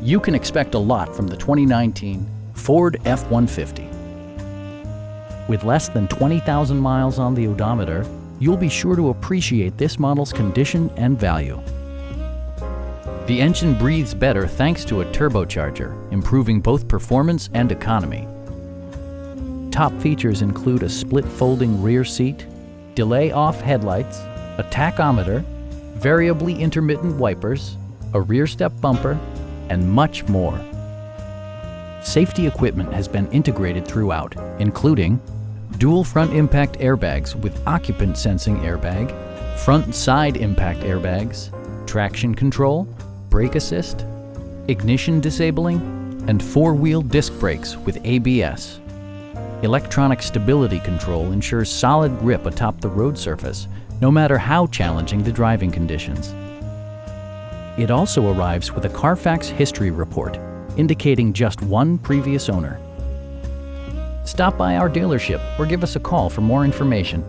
You can expect a lot from the 2019 Ford F-150. With less than 20,000 miles on the odometer, you'll be sure to appreciate this model's condition and value. The engine breathes better thanks to a turbocharger, improving both performance and economy. Top features include a split folding rear seat, delay-off headlights, a tachometer, variably intermittent wipers, a rear step bumper, and much more. Safety equipment has been integrated throughout, including dual front impact airbags with occupant sensing airbag, front and side impact airbags, traction control, brake assist, ignition disabling, and four-wheel disc brakes with ABS. Electronic stability control ensures solid grip atop the road surface, no matter how challenging the driving conditions. It also arrives with a Carfax history report, indicating just one previous owner. Stop by our dealership or give us a call for more information.